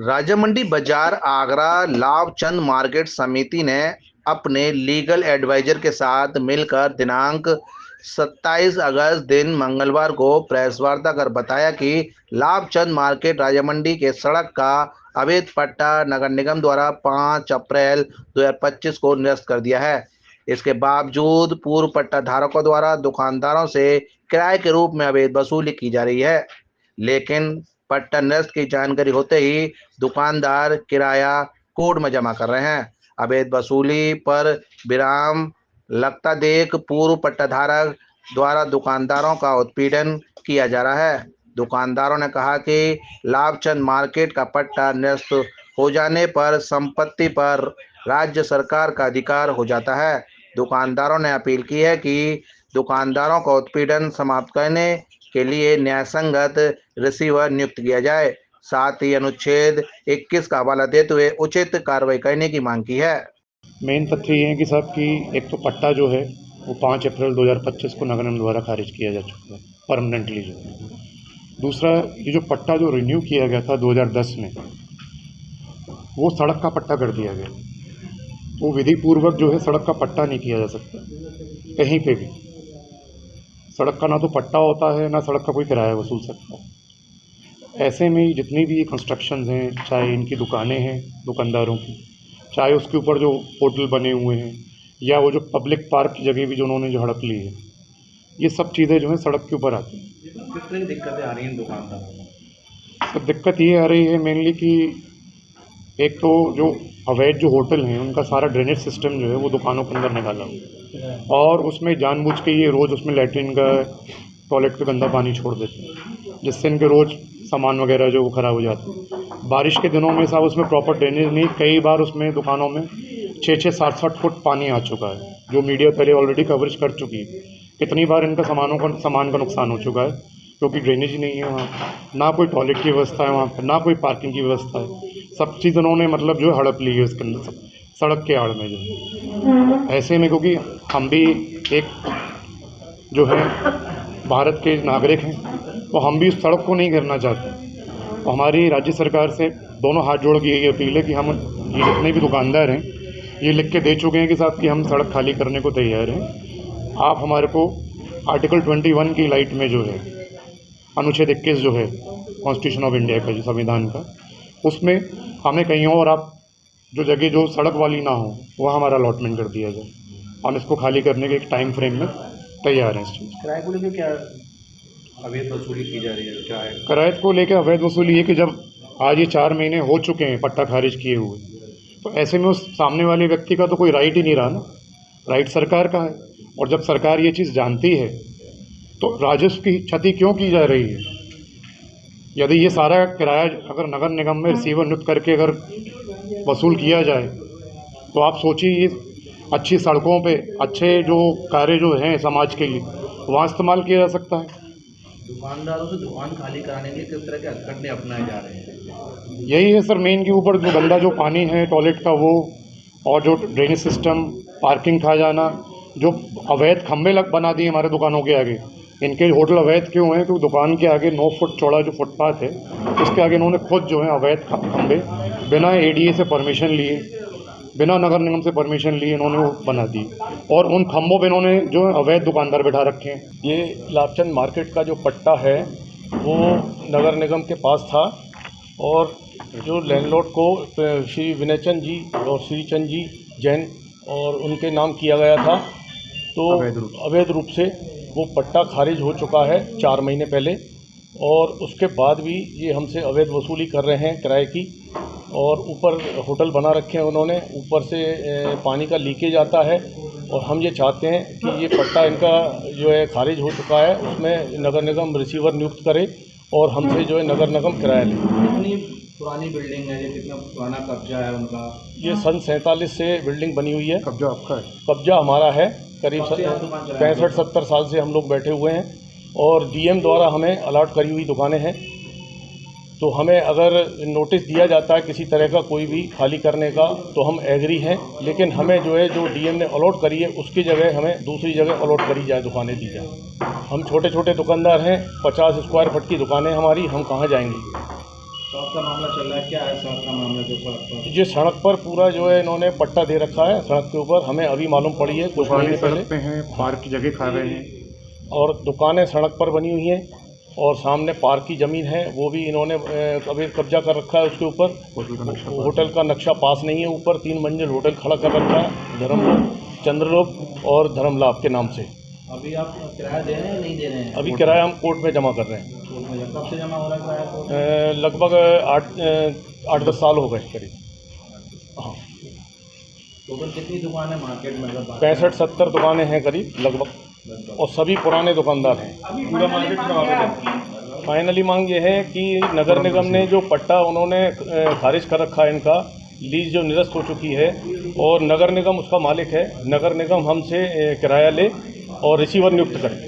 राजामंडी बाजार आगरा लाभचंद मार्केट समिति ने अपने लीगल एडवाइजर के साथ मिलकर दिनांक 27 अगस्त दिन मंगलवार को प्रेस वार्ता कर बताया कि लाभचंद मार्केट राजामंडी के सड़क का अवैध पट्टा नगर निगम द्वारा 5 अप्रैल 2025 को निरस्त कर दिया है। इसके बावजूद पूर्व पट्टा धारकों द्वारा दुकानदारों से किराए के रूप में अवैध वसूली की जा रही है, लेकिन पट्टा निरस्त की जानकारी होते ही दुकानदार किराया कोर्ट में जमा कर रहे हैं। अवैध वसूली पर विराम लगता देख पूर्व पट्टाधारक द्वारा दुकानदारों का उत्पीड़न किया जा रहा है। दुकानदारों ने कहा कि लाभचंद मार्केट का पट्टा निरस्त हो जाने पर संपत्ति पर राज्य सरकार का अधिकार हो जाता है। दुकानदारों ने अपील की है कि दुकानदारों का उत्पीड़न समाप्त करने के लिए न्यायसंगत रिसीवर नियुक्त किया जाए। साथ ही अनुच्छेद 21 का हवाला देते हुए उचित कार्रवाई करने की मांग की है। मेन तथ्य ये है कि साहब कि एक तो पट्टा जो है वो 5 अप्रैल 2025 को नगर निगम द्वारा खारिज किया जा चुका है परमानेंटली। जो दूसरा, ये जो पट्टा जो रिन्यू किया गया था 2010 में, वो सड़क का पट्टा कर दिया गया। वो विधि पूर्वक जो है सड़क का पट्टा नहीं किया जा सकता कहीं पे भी। सड़क का ना तो पट्टा होता है, ना सड़क का कोई किराया वसूल सकता है। ऐसे में जितनी भी कंस्ट्रक्शन हैं, चाहे इनकी दुकानें हैं दुकानदारों की, चाहे उसके ऊपर जो होटल बने हुए हैं, या वो जो पब्लिक पार्क की जगह भी जो उन्होंने जो हड़प ली है, ये सब चीज़ें जो हैं सड़क के ऊपर आती हैं। किस तरह की दिक्कतें आ रही हैं दुकानदारों को? सब दिक्कत ये आ रही है मेनली कि एक तो जो अवैध जो होटल हैं उनका सारा ड्रेनेज सिस्टम जो है वो दुकानों के अंदर निकाला हुआ, और उसमें जानबूझ के ये रोज़ उसमें लैट्रिन का टॉयलेट का गंदा पानी छोड़ देते हैं, जिससे इनके रोज़ सामान वगैरह जो वो ख़राब हो जाते हैं। बारिश के दिनों में साहब उसमें प्रॉपर ड्रेनेज नहीं, कई बार उसमें दुकानों में 6-6, 7-7 फुट पानी आ चुका है, जो मीडिया पहले ऑलरेडी कवरेज कर चुकी है। कितनी बार इनका सामान का नुकसान हो चुका है, क्योंकि ड्रेनेज ही नहीं है वहाँ, ना कोई टॉयलेट की व्यवस्था है वहाँ पर, ना कोई पार्किंग की व्यवस्था है। सब चीज़ उन्होंने मतलब जो है हड़प ली है इसके अंदर सड़क के आड़ में जो। ऐसे में क्योंकि हम भी एक जो है भारत के नागरिक हैं, तो हम भी उस सड़क को नहीं घेरना चाहते। तो हमारी राज्य सरकार से दोनों हाथ जोड़ के यही अपील है कि हम ये जितने भी दुकानदार हैं ये लिख के दे चुके हैं कि साहब कि हम सड़क खाली करने को तैयार हैं। आप हमारे को आर्टिकल 21 की लाइट में जो है अनुच्छेद 21 जो है कॉन्स्टिट्यूशन ऑफ इंडिया का, जो संविधान का, उसमें हमें कहीं और आप जो जगह जो सड़क वाली ना हो वह हमारा अलॉटमेंट कर दिया जाए। हम इसको खाली करने के एक टाइम फ्रेम में तैयार हैं। इस चीज़ किराए को लेकर क्या अवैध वसूली की जा रही है? क्या है किराए को लेकर अवैध वसूली है कि जब आज ये 4 महीने हो चुके हैं पट्टा खारिज किए हुए, तो ऐसे में उस सामने वाले व्यक्ति का तो कोई राइट ही नहीं रहा ना, राइट सरकार का है। और जब सरकार ये चीज़ जानती है तो राजस्व की क्षति क्यों की जा रही है? यदि ये सारा किराया अगर नगर निगम में रिसीवर नियुक्त करके अगर वसूल किया जाए, तो आप सोचिए ये अच्छी सड़कों पे अच्छे जो कार्य जो हैं समाज के लिए वहाँ इस्तेमाल किया जा सकता है। दुकानदारों से दुकान खाली कराने के लिए किस तरह के हथकंडे अपनाए जा रहे हैं? यही है सर मेन के ऊपर जो गंदा जो पानी है टॉयलेट का वो, और जो ड्रेनेज सिस्टम, पार्किंग खा जाना, जो अवैध खंभे बना दिए हमारे दुकानों के आगे। इनके होटल अवैध क्यों हैं? क्योंकि दुकान के आगे 9 फुट चौड़ा जो फुटपाथ है उसके आगे इन्होंने खुद जो है अवैध खंभे बिना एडीए से परमिशन लिए, बिना नगर निगम से परमिशन लिए इन्होंने वो बना दी, और उन खंभों पे इन्होंने जो है अवैध दुकानदार बैठा रखे हैं। ये लाभचंद मार्केट का जो पट्टा है वो नगर निगम के पास था, और जो लैंडलॉर्ड को श्री विनय चंद जी और श्री चंद जी जैन और उनके नाम किया गया था, तो अवैध रूप से वो पट्टा खारिज हो चुका है 4 महीने पहले, और उसके बाद भी ये हमसे अवैध वसूली कर रहे हैं किराए की। और ऊपर होटल बना रखे हैं उन्होंने, ऊपर से पानी का लीकेज आता है, और हम ये चाहते हैं कि ये पट्टा इनका जो है खारिज हो चुका है, उसमें नगर निगम रिसीवर नियुक्त करे और हमसे जो है नगर निगम किराया ले। कितनी पुरानी बिल्डिंग है, ये कितना पुराना कब्जा है उनका? ये सन 47 से बिल्डिंग बनी हुई है। कब्जा आपका है? कब्जा हमारा है, करीब 65-70 साल से हम लोग बैठे हुए हैं, और डीएम द्वारा हमें अलॉट करी हुई दुकानें हैं। तो हमें अगर नोटिस दिया जाता है किसी तरह का कोई भी खाली करने का तो हम एग्री हैं, लेकिन हमें जो है जो डीएम ने अलॉट करी है उसकी जगह हमें दूसरी जगह अलॉट करी जाए, दुकानें दी जाए। हम छोटे छोटे दुकानदार हैं, 50 स्क्वायर फुट की दुकानें हमारी, हम कहाँ जाएंगे? तो सड़क का मामला चल रहा है, क्या है सड़क का मामला जो सड़क पर? ये सड़क पर पूरा जो है इन्होंने पट्टा दे रखा है सड़क के ऊपर, हमें अभी मालूम पड़ी है कुछ महीने पहले। सड़क पे हैं, पार्क की जगह खा रहे हैं और दुकानें सड़क पर बनी हुई हैं और सामने पार्क की ज़मीन है वो भी इन्होंने अभी कब्जा कर रखा है उसके ऊपर। होटल का नक्शा पास नहीं है, ऊपर 3 मंजिल होटल खड़ा कर रखा है धर्मलोक, चंद्रलोक और धर्मलाभ के नाम से। अभी आप किराया दे रहे हैं या नहीं दे रहे हैं? अभी किराया हम कोर्ट में जमा कर रहे हैं। कोर्ट में कब से जमा हो रहा है किराया? लगभग 8-10 साल हो गए करीब। हाँ, टोटल कितनी दुकान है मार्केट में? 65-70 दुकानें हैं करीब लगभग, और सभी पुराने दुकानदार हैं। पूरा मार्केट में फाइनली मांग ये है कि नगर निगम ने जो पट्टा उन्होंने खारिज कर रखा है, इनका लीज जो निरस्त हो चुकी है और नगर निगम उसका मालिक है, नगर निगम हमसे किराया ले और रिसीवर नियुक्त करे।